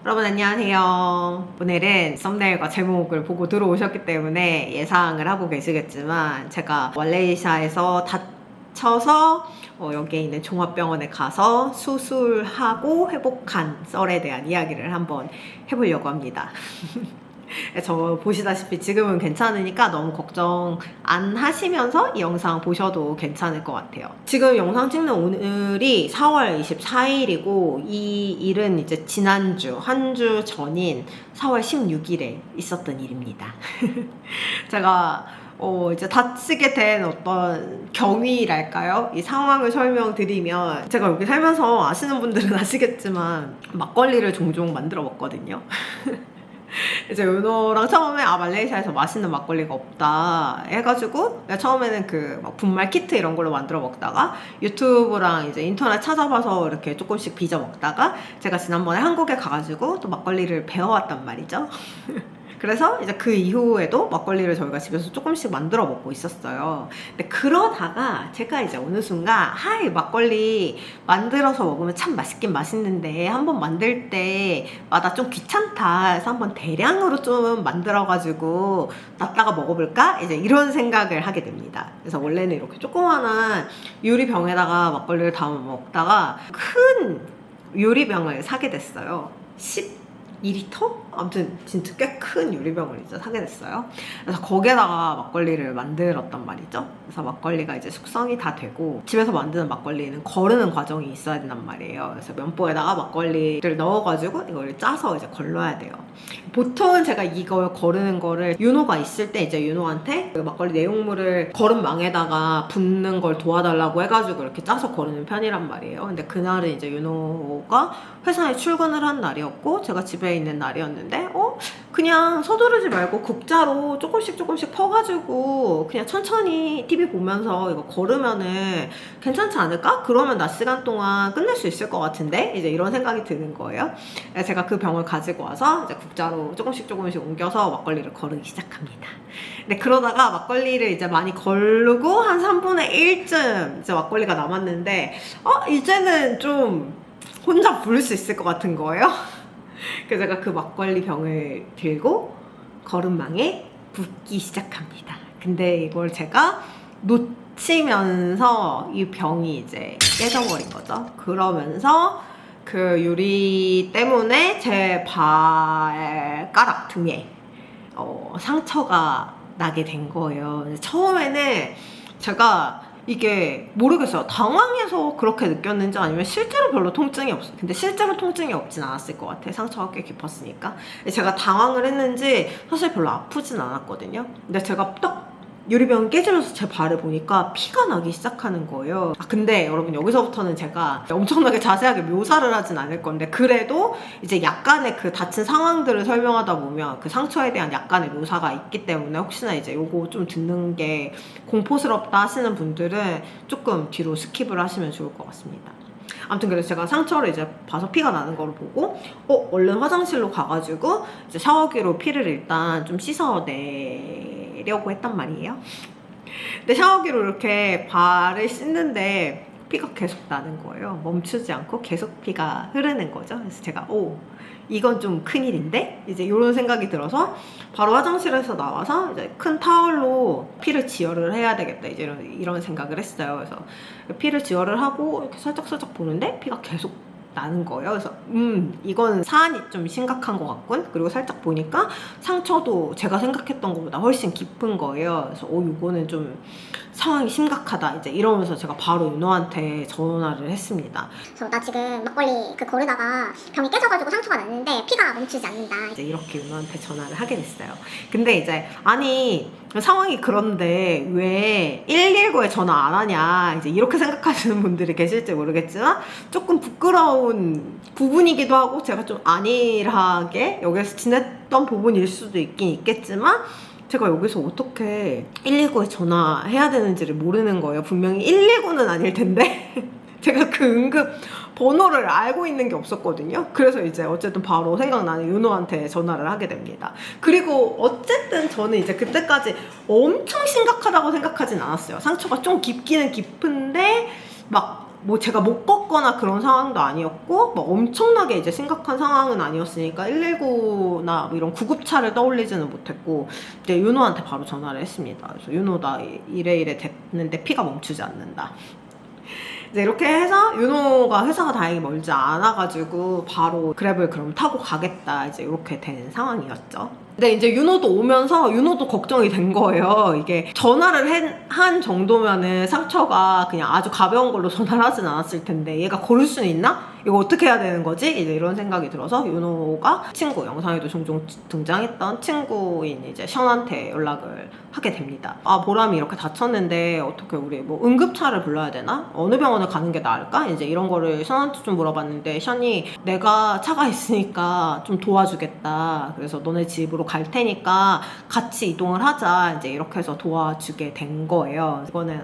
여러분 안녕하세요. 오늘은 썸네일과 제목을 보고 들어오셨기 때문에 예상을 하고 계시겠지만 제가 말레이시아에서 다쳐서 여기에 있는 종합병원에 가서 수술하고 회복한 썰에 대한 이야기를 한번 해보려고 합니다. 저 보시다시피 지금은 괜찮으니까 너무 걱정 안 하시면서 이 영상 보셔도 괜찮을 것 같아요. 지금 영상 찍는 오늘이 4월 24일이고 이 일은 이제 지난주 한 주 전인 4월 16일에 있었던 일입니다. 제가 이제 다치게 된 어떤 경위랄까요? 이 상황을 설명드리면 제가 여기 살면서 아시는 분들은 아시겠지만 막걸리를 종종 만들어 먹거든요. 이제 윤호랑 처음에 말레이시아에서 맛있는 막걸리가 없다 해가지고 처음에는 그 막 분말 키트 이런 걸로 만들어 먹다가 유튜브랑 이제 인터넷 찾아봐서 이렇게 조금씩 빚어 먹다가 제가 지난번에 한국에 가가지고 또 막걸리를 배워왔단 말이죠. 그래서 이제 그 이후에도 막걸리를 저희가 집에서 조금씩 만들어 먹고 있었어요. 근데 그러다가 제가 이제 어느 순간 막걸리 만들어서 먹으면 참 맛있긴 맛있는데 한번 만들 때마다 좀 귀찮다 해서 한번 대량으로 좀 만들어가지고 놨다가 먹어볼까? 이제 이런 생각을 하게 됩니다. 그래서 원래는 이렇게 조그만한 유리병에다가 막걸리를 담아 먹다가 큰 유리병을 사게 됐어요. 2리터? 아무튼 진짜 꽤 큰 유리병을 이제 사게 됐어요. 그래서 거기에다가 막걸리를 만들었단 말이죠. 그래서 막걸리가 이제 숙성이 다 되고 집에서 만드는 막걸리는 거르는 과정이 있어야 된단 말이에요. 그래서 면보에다가 막걸리를 넣어가지고 이걸 짜서 이제 걸러야 돼요. 보통은 제가 이걸 거르는 거를 윤호가 있을 때 이제 윤호한테 그 막걸리 내용물을 거름망에다가 붓는 걸 도와달라고 해가지고 이렇게 짜서 거르는 편이란 말이에요. 근데 그날은 이제 윤호가 회사에 출근을 한 날이었고 제가 집에 있는 날이었는데 그냥 서두르지 말고 국자로 조금씩 퍼가지고 그냥 천천히 TV 보면서 이거 걸으면은 괜찮지 않을까? 그러면 낮 시간 동안 끝낼 수 있을 것 같은데 이제 이런 생각이 드는 거예요. 제가 그 병을 가지고 와서 이제 국자로 조금씩 옮겨서 막걸리를 거르기 시작합니다. 근데 그러다가 막걸리를 이제 많이 거르고 한 3분의 1쯤 이제 막걸리가 남았는데 이제는 좀 혼자 부를 수 있을 것 같은 거예요. 그래서 제가 그 막걸리 병을 들고 거름망에 붓기 시작합니다. 근데 이걸 제가 놓치면서 이 병이 이제 깨져버린 거죠. 그러면서 그 유리 때문에 제 발가락 등에 상처가 나게 된 거예요. 처음에는 제가 이게 모르겠어요. 당황해서 그렇게 느꼈는지 아니면 실제로 별로 통증이 없어요. 근데 실제로 통증이 없진 않았을 것 같아요. 상처가 꽤 깊었으니까. 제가 당황을 했는지 사실 별로 아프진 않았거든요. 근데 제가 딱 유리병이 깨지면서 제 발을 보니까 피가 나기 시작하는 거예요. 근데 여러분 여기서부터는 제가 엄청나게 자세하게 묘사를 하진 않을 건데 그래도 이제 약간의 그 다친 상황들을 설명하다 보면 그 상처에 대한 약간의 묘사가 있기 때문에 혹시나 이제 요거 좀 듣는 게 공포스럽다 하시는 분들은 조금 뒤로 스킵을 하시면 좋을 것 같습니다. 아무튼 그래서 제가 상처를 이제 봐서 피가 나는 걸 보고 얼른 화장실로 가가지고 이제 샤워기로 피를 일단 좀 씻어내려고 했단 말이에요. 근데 샤워기로 이렇게 발을 씻는데 피가 계속 나는 거예요. 멈추지 않고 계속 피가 흐르는 거죠. 그래서 제가 이건 좀 큰일인데? 이제 이런 생각이 들어서 바로 화장실에서 나와서 이제 큰 타월로 피를 지혈을 해야 되겠다. 이제 이런 생각을 했어요. 그래서 피를 지혈을 하고 이렇게 살짝 보는데 피가 계속 나는 거예요. 그래서 이건 사안이 좀 심각한 것 같군. 그리고 살짝 보니까 상처도 제가 생각했던 것보다 훨씬 깊은 거예요. 그래서 이거는 좀 상황이 심각하다. 이제 이러면서 제가 바로 윤호한테 전화를 했습니다. 나 지금 막걸리 거르다가 병이 깨져가지고 상처가 났는데 피가 멈추지 않는다. 이제 이렇게 윤호한테 전화를 하게 됐어요. 근데 이제 아니 상황이 그런데 왜 119에 전화 안 하냐 이제 이렇게 생각하시는 분들이 계실지 모르겠지만 조금 부끄러운 부분이기도 하고 제가 좀 안일하게 여기서 지냈던 부분일 수도 있긴 있겠지만 제가 여기서 어떻게 119에 전화해야 되는지를 모르는 거예요. 분명히 119는 아닐 텐데 제가 그 응급 번호를 알고 있는 게 없었거든요. 그래서 이제 어쨌든 바로 생각나는 윤호한테 전화를 하게 됩니다. 그리고 어쨌든 저는 이제 그때까지 엄청 심각하다고 생각하진 않았어요. 상처가 좀 깊기는 깊은데 막 뭐 제가 못 걷거나 그런 상황도 아니었고 뭐 엄청나게 이제 심각한 상황은 아니었으니까 119나 뭐 이런 구급차를 떠올리지는 못했고 이제 윤호한테 바로 전화를 했습니다. 그래서 윤호 나 이래 됐는데 피가 멈추지 않는다. 이제 이렇게 해서 윤호가 회사가 다행히 멀지 않아가지고 바로 그랩을 그럼 타고 가겠다 이제 이렇게 된 상황이었죠. 근데 이제 윤호도 오면서 윤호도 걱정이 된 거예요. 이게 전화를 한 정도면은 상처가 그냥 아주 가벼운 걸로 전화를 하진 않았을 텐데 얘가 걸을 수는 있나? 이거 어떻게 해야 되는 거지? 이제 이런 생각이 들어서 윤호가 친구, 영상에도 종종 등장했던 친구인 이제 션한테 연락을 하게 됩니다. 아, 보람이 이렇게 다쳤는데 어떻게 우리 뭐 응급차를 불러야 되나? 어느 병원을 가는 게 나을까? 이제 이런 거를 션한테 좀 물어봤는데 션이 내가 차가 있으니까 좀 도와주겠다. 그래서 너네 집으로 갈 테니까 같이 이동을 하자. 이제 이렇게 해서 도와주게 된 거예요. 이거는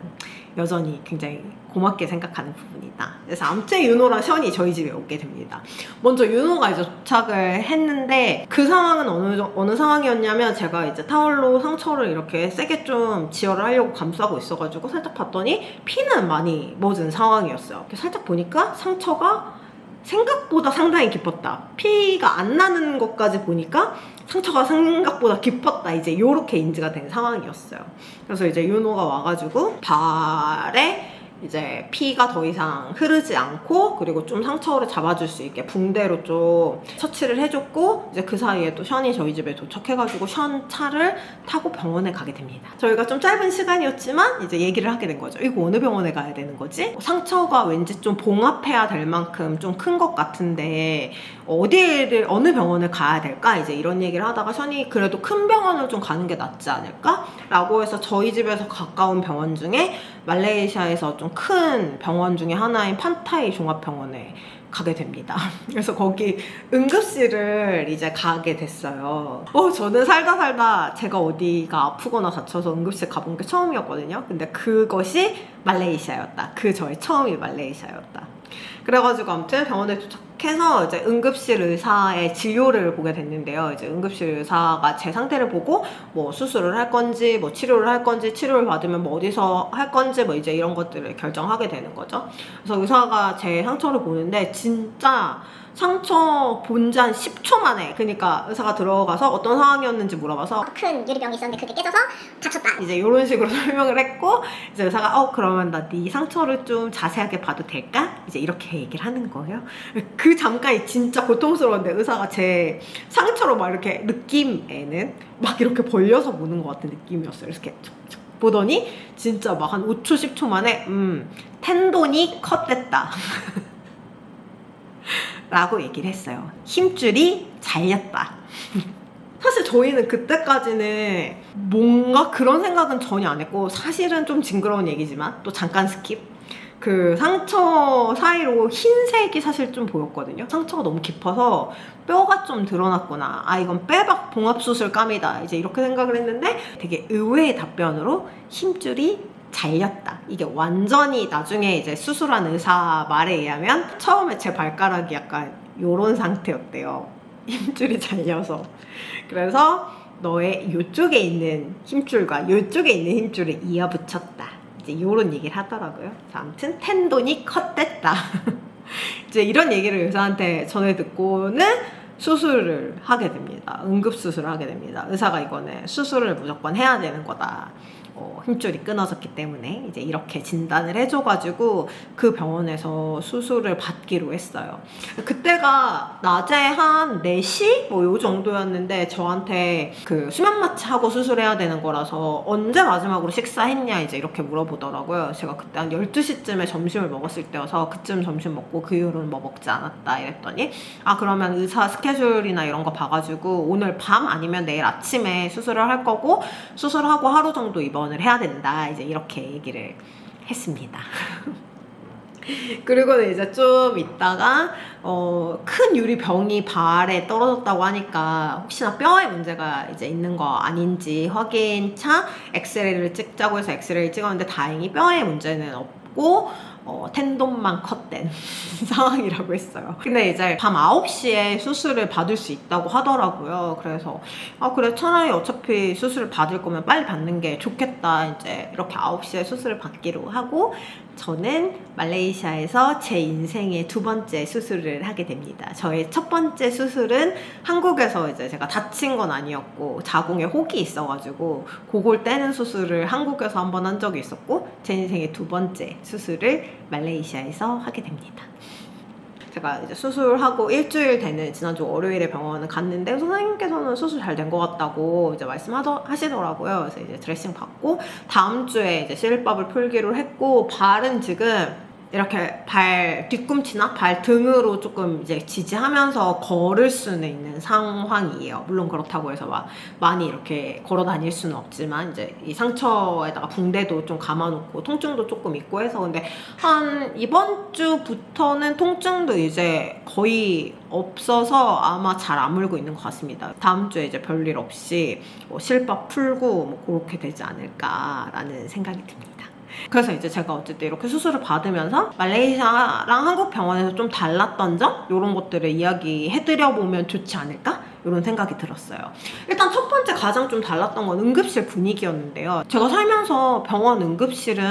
여전히 굉장히 고맙게 생각하는 부분이다. 그래서 아무튼 윤호랑 션이 저희 집에 오게 됩니다. 먼저 윤호가 이제 도착을 했는데 그 상황은 어느 상황이었냐면 제가 이제 타월로 상처를 이렇게 세게 좀 지혈을 하려고 감싸고 있어가지고 살짝 봤더니 피는 많이 멎은 상황이었어요. 이렇게 살짝 보니까 상처가 생각보다 상당히 깊었다. 피가 안 나는 것까지 보니까 상처가 생각보다 깊었다. 이제 요렇게 인지가 된 상황이었어요. 그래서 이제 윤호가 와가지고 발에 이제 피가 더 이상 흐르지 않고 그리고 좀 상처를 잡아줄 수 있게 붕대로 좀 처치를 해줬고 이제 그 사이에 또 션이 저희 집에 도착해가지고 션 차를 타고 병원에 가게 됩니다. 저희가 좀 짧은 시간이었지만 이제 얘기를 하게 된 거죠. 이거 어느 병원에 가야 되는 거지? 상처가 왠지 좀 봉합해야 될 만큼 좀 큰 것 같은데 어느 병원을 가야 될까? 이제 이런 얘기를 하다가 션이 그래도 큰 병원을 좀 가는 게 낫지 않을까? 라고 해서 저희 집에서 가까운 병원 중에 말레이시아에서 좀 큰 병원 중에 하나인 판타이 종합병원에 가게 됩니다. 그래서 거기 응급실을 이제 가게 됐어요. 저는 살다 제가 어디가 아프거나 다쳐서 응급실 가본 게 처음이었거든요. 근데 그것이 말레이시아였다. 저의 처음이 말레이시아였다. 그래가지고 아무튼 병원에 도착해서 이제 응급실 의사의 진료를 보게 됐는데요. 이제 응급실 의사가 제 상태를 보고 뭐 수술을 할 건지 뭐 치료를 할 건지 치료를 받으면 뭐 어디서 할 건지 뭐 이제 이런 것들을 결정하게 되는 거죠. 그래서 의사가 제 상처를 보는데 진짜 상처 본 지 한 10초 만에 그러니까 의사가 들어가서 어떤 상황이었는지 물어봐서 큰 유리병이 있었는데 그게 깨져서 다쳤다. 이제 이런 식으로 설명을 했고 이제 의사가 그러면 나 네 상처를 좀 자세하게 봐도 될까? 이제 이렇게 얘기를 하는 거예요. 그 잠깐이 진짜 고통스러운데 의사가 제 상처로 막 이렇게 느낌에는 막 이렇게 벌려서 보는 것 같은 느낌이었어요. 이렇게 보더니 진짜 막 한 5초 10초 만에 텐돈이 컷됐다 라고 얘기를 했어요. 힘줄이 잘렸다. 사실 저희는 그때까지는 뭔가 그런 생각은 전혀 안 했고 사실은 좀 징그러운 얘기지만 또 잠깐 스킵. 그 상처 사이로 흰색이 사실 좀 보였거든요. 상처가 너무 깊어서 뼈가 좀 드러났구나. 아, 이건 빼박 봉합수술감이다. 이제 이렇게 생각을 했는데 되게 의외의 답변으로 힘줄이 잘렸다. 이게 완전히 나중에 이제 수술한 의사 말에 의하면 처음에 제 발가락이 약간 요런 상태였대요. 힘줄이 잘려서. 그래서 너의 요쪽에 있는 힘줄과 요쪽에 있는 힘줄을 이어붙였다. 이제 요런 얘기를 하더라고요. 아무튼 텐돈이 컷됐다. 이제 이런 얘기를 의사한테 전해 듣고는 수술을 하게 됩니다. 응급수술을 하게 됩니다. 의사가 이거는 수술을 무조건 해야 되는 거다. 힘줄이 끊어졌기 때문에 이제 이렇게 진단을 해줘가지고 그 병원에서 수술을 받기로 했어요. 그때가 낮에 한 4시? 뭐 요 정도였는데 저한테 그 수면 마취하고 수술해야 되는 거라서 언제 마지막으로 식사했냐 이제 이렇게 물어보더라고요. 제가 그때 한 12시쯤에 점심을 먹었을 때여서 그쯤 점심 먹고 그 이후로는 뭐 먹지 않았다 이랬더니 그러면 의사 스케줄이나 이런 거 봐가지고 오늘 밤 아니면 내일 아침에 수술을 할 거고 수술하고 하루 정도 입원을 해야 된다. 이제 이렇게 얘기를 했습니다. 그리고는 이제 좀 있다가 큰 유리병이 발에 떨어졌다고 하니까 혹시나 뼈에 문제가 이제 있는 거 아닌지 확인차 엑스레이를 찍자고 해서 엑스레이를 찍었는데 다행히 뼈에 문제는 없고 텐돈만 컷된 상황이라고 했어요. 근데 이제 밤 9시에 수술을 받을 수 있다고 하더라고요. 그래서 그래 차라리 어차피 수술을 받을 거면 빨리 받는 게 좋겠다. 이제 이렇게 9시에 수술을 받기로 하고 저는 말레이시아에서 제 인생의 2번째 수술을 하게 됩니다. 저의 첫 번째 수술은 한국에서 이제 제가 다친 건 아니었고 자궁에 혹이 있어가지고 그걸 떼는 수술을 한국에서 한번 한 적이 있었고 제 인생의 2번째 수술을 말레이시아에서 하게 됩니다. 제가 이제 수술하고 일주일 되는 지난주 월요일에 병원을 갔는데 선생님께서는 수술 잘 된 것 같다고 이제 말씀하시더라고요. 그래서 이제 드레싱 받고 다음 주에 이제 실밥을 풀기로 했고 발은 지금 이렇게 발 뒤꿈치나 발 등으로 조금 이제 지지하면서 걸을 수는 있는 상황이에요. 물론 그렇다고 해서 막 많이 이렇게 걸어 다닐 수는 없지만 이제 이 상처에다가 붕대도 좀 감아놓고 통증도 조금 있고 해서 근데 한 이번 주부터는 통증도 이제 거의 없어서 아마 잘 아물고 있는 것 같습니다. 다음 주에 이제 별일 없이 실밥 풀고 그렇게 되지 않을까라는 생각이 듭니다. 그래서 이제 제가 어쨌든 이렇게 수술을 받으면서 말레이시아랑 한국 병원에서 좀 달랐던 점 이런 것들을 이야기해드려 보면 좋지 않을까? 이런 생각이 들었어요. 일단 첫 번째 가장 좀 달랐던 건 응급실 분위기였는데요. 제가 살면서 병원 응급실은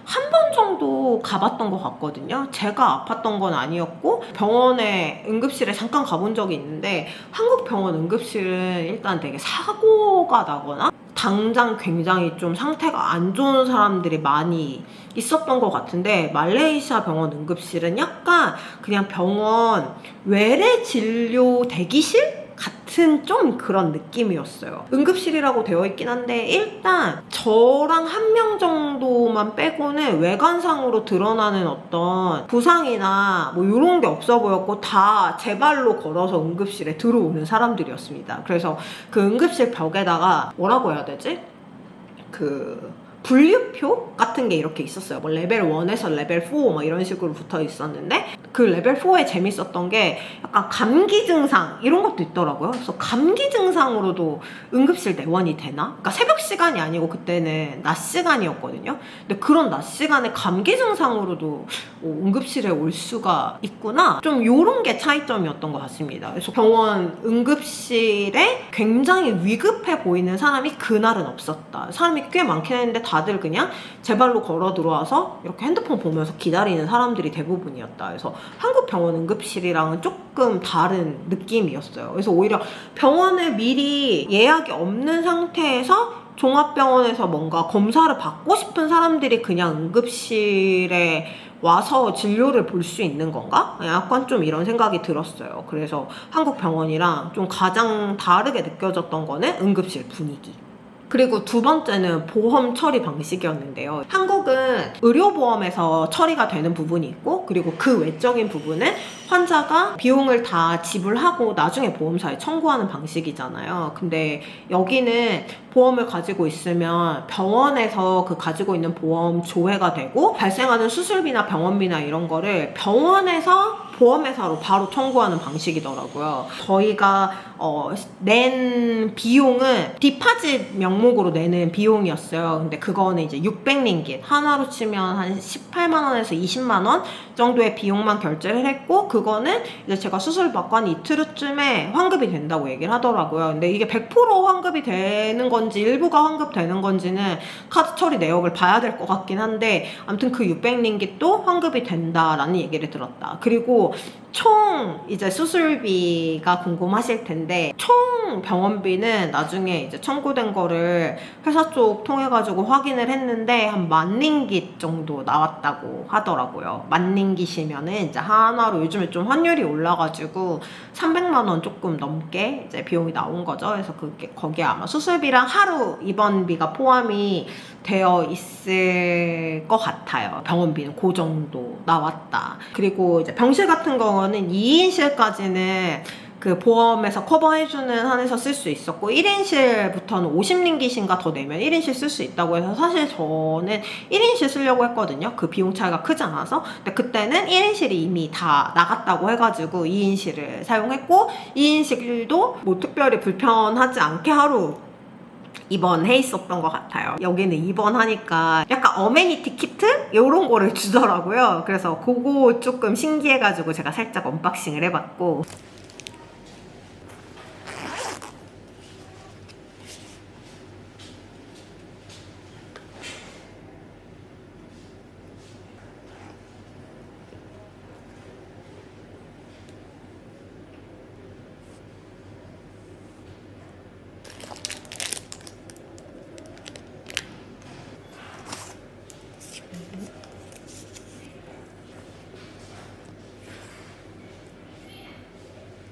한 번 정도 가봤던 것 같거든요. 제가 아팠던 건 아니었고 병원에 응급실에 잠깐 가본 적이 있는데 한국 병원 응급실은 일단 되게 사고가 나거나 당장 굉장히 좀 상태가 안 좋은 사람들이 많이 있었던 것 같은데 말레이시아 병원 응급실은 약간 그냥 병원 외래 진료 대기실? 같은 좀 그런 느낌이었어요. 응급실이라고 되어 있긴 한데 일단 저랑 한 명 정도만 빼고는 외관상으로 드러나는 어떤 부상이나 뭐 이런 게 없어 보였고 다 제 발로 걸어서 응급실에 들어오는 사람들이었습니다. 그래서 그 응급실 벽에다가 뭐라고 해야 되지? 분류표 같은 게 이렇게 있었어요. 뭐 레벨 1에서 레벨 4 뭐 이런 식으로 붙어 있었는데 그 레벨 4에 재밌었던 게 약간 감기 증상 이런 것도 있더라고요. 그래서 감기 증상으로도 응급실 내원이 되나? 그러니까 새벽 시간이 아니고 그때는 낮 시간이었거든요. 근데 그런 낮 시간에 감기 증상으로도 응급실에 올 수가 있구나. 좀 이런 게 차이점이었던 것 같습니다. 그래서 병원 응급실에 굉장히 위급해 보이는 사람이 그날은 없었다. 사람이 꽤 많긴 했는데 다들 그냥 제 발로 걸어 들어와서 이렇게 핸드폰 보면서 기다리는 사람들이 대부분이었다. 그래서 한국 병원 응급실이랑은 조금 다른 느낌이었어요. 그래서 오히려 병원을 미리 예약이 없는 상태에서 종합병원에서 뭔가 검사를 받고 싶은 사람들이 그냥 응급실에 와서 진료를 볼 수 있는 건가? 약간 좀 이런 생각이 들었어요. 그래서 한국 병원이랑 좀 가장 다르게 느껴졌던 거는 응급실 분위기. 그리고 두 번째는 보험 처리 방식이었는데요. 한국은 의료보험에서 처리가 되는 부분이 있고 그리고 그 외적인 부분은 환자가 비용을 다 지불하고 나중에 보험사에 청구하는 방식이잖아요. 근데 여기는 보험을 가지고 있으면 병원에서 그 가지고 있는 보험 조회가 되고 발생하는 수술비나 병원비나 이런 거를 병원에서 보험회사로 바로 청구하는 방식이더라고요. 저희가 낸 비용은 디파짓 명목으로 내는 비용이었어요. 근데 그거는 이제 600링깃 하나로 치면 한 18만원에서 20만원 정도의 비용만 결제를 했고 그거는 이제 제가 수술 받고 한 이틀 후쯤에 환급이 된다고 얘기를 하더라고요. 근데 이게 100% 환급이 되는 건지 일부가 환급되는 건지는 카드 처리 내역을 봐야 될 것 같긴 한데 아무튼 그 600링깃도 환급이 된다라는 얘기를 들었다. 그리고 총 이제 수술비가 궁금하실 텐데 총 병원비는 나중에 이제 청구된 거를 회사 쪽 통해 가지고 확인을 했는데 한 10,000링깃 정도 나왔다고 하더라고요. 10,000링깃이면은 이제 하나로 요즘에 좀 환율이 올라가지고 300만 원 조금 넘게 이제 비용이 나온 거죠. 그래서 그게 거기에 아마 수술비랑 하루 입원비가 포함이 되어 있을 것 같아요. 병원비는 그 정도 나왔다. 그리고 이제 병실 같은 경우는 2인실까지는 그 보험에서 커버해주는 한에서 쓸 수 있었고 1인실부터는 50링깃인가 더 내면 1인실 쓸 수 있다고 해서 사실 저는 1인실 쓰려고 했거든요. 그 비용 차이가 크지 않아서. 근데 그때는 1인실이 이미 다 나갔다고 해가지고 2인실을 사용했고 2인실도 뭐 특별히 불편하지 않게 하루 입원해 있었던 것 같아요. 여기는 입원하니까 약간 어메니티 키트? 이런 거를 주더라고요. 그래서 그거 조금 신기해가지고 제가 살짝 언박싱을 해봤고,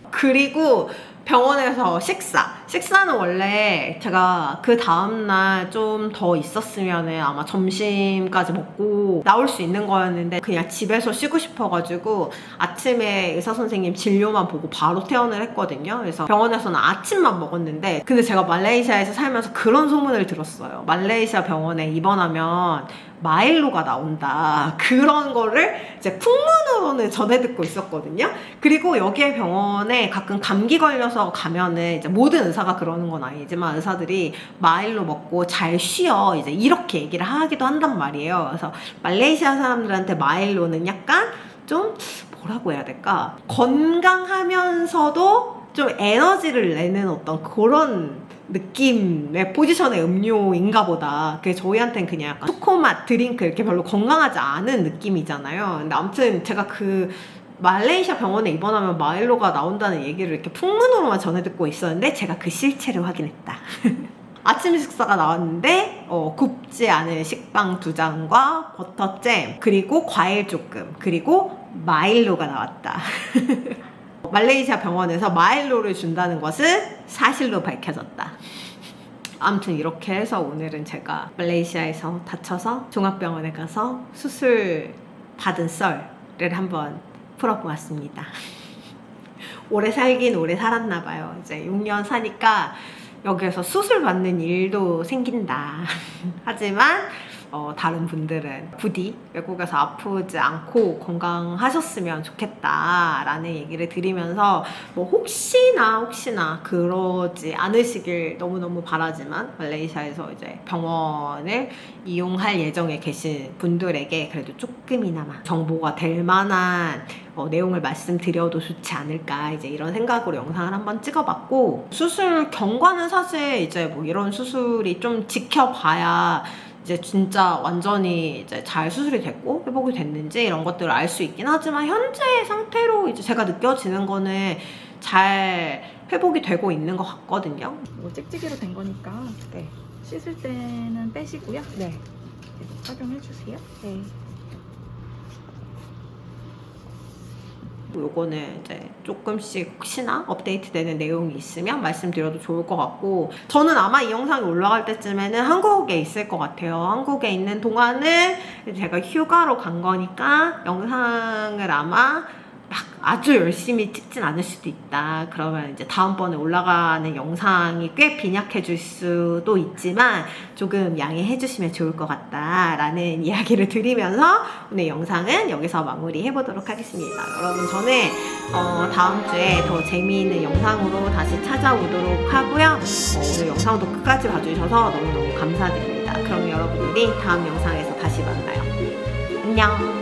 그리고 병원에서 식사는 원래 제가 그 다음날 좀 더 있었으면 아마 점심까지 먹고 나올 수 있는 거였는데 그냥 집에서 쉬고 싶어가지고 아침에 의사 선생님 진료만 보고 바로 퇴원을 했거든요. 그래서 병원에서는 아침만 먹었는데, 근데 제가 말레이시아에서 살면서 그런 소문을 들었어요. 말레이시아 병원에 입원하면 마일로가 나온다, 그런 거를 이제 풍문으로는 전해 듣고 있었거든요. 그리고 여기에 병원에 가끔 감기 걸려서 가면은 이제 모든 의사가 그러는 건 아니지만 의사들이 마일로 먹고 잘 쉬어, 이제 이렇게 얘기를 하기도 한단 말이에요. 그래서 말레이시아 사람들한테 마일로는 약간 좀 뭐라고 해야 될까, 건강하면서도 좀 에너지를 내는 어떤 그런 느낌의 포지션의 음료인가 보다. 그게 저희한테는 그냥 약간 초코맛 드링크 이렇게 별로 건강하지 않은 느낌이잖아요. 근데 아무튼 제가 그 말레이시아 병원에 입원하면 마일로가 나온다는 얘기를 이렇게 풍문으로만 전해 듣고 있었는데 제가 그 실체를 확인했다. 아침 식사가 나왔는데 굽지 않은 식빵 2장과 버터잼, 그리고 과일 조금, 그리고 마일로가 나왔다. 말레이시아 병원에서 마일로를 준다는 것은 사실로 밝혀졌다. 아무튼 이렇게 해서 오늘은 제가 말레이시아에서 다쳐서 종합병원에 가서 수술 받은 썰을 한번 풀어보았습니다. 오래 살긴 오래 살았나 봐요. 이제 6년 사니까 여기에서 수술 받는 일도 생긴다. 하지만 다른 분들은 부디 외국에서 아프지 않고 건강하셨으면 좋겠다라는 얘기를 드리면서 뭐 혹시나 그러지 않으시길 너무너무 바라지만, 말레이시아에서 이제 병원을 이용할 예정에 계신 분들에게 그래도 조금이나마 정보가 될 만한 내용을 말씀드려도 좋지 않을까, 이제 이런 생각으로 영상을 한번 찍어봤고, 수술 경과는 사실 이제 뭐 이런 수술이 좀 지켜봐야 이제 진짜 완전히 이제 잘 수술이 됐고 회복이 됐는지 이런 것들을 알 수 있긴 하지만, 현재 상태로 이제 제가 느껴지는 거는 잘 회복이 되고 있는 것 같거든요. 이거 찍찍이로 된 거니까 네. 씻을 때는 빼시고요. 네. 계속 착용해 주세요. 네. 요거는 이제 조금씩 혹시나 업데이트되는 내용이 있으면 말씀드려도 좋을 것 같고, 저는 아마 이 영상이 올라갈 때쯤에는 한국에 있을 것 같아요. 한국에 있는 동안은 제가 휴가로 간 거니까 영상을 아마 막 아주 열심히 찍진 않을 수도 있다. 그러면 이제 다음번에 올라가는 영상이 꽤 빈약해질 수도 있지만 조금 양해해 주시면 좋을 것 같다라는 이야기를 드리면서 오늘 영상은 여기서 마무리해 보도록 하겠습니다. 여러분, 저는 다음 주에 더 재미있는 영상으로 다시 찾아오도록 하고요. 오늘 영상도 끝까지 봐주셔서 너무너무 감사드립니다. 그럼 여러분들이 다음 영상에서 다시 만나요. 안녕.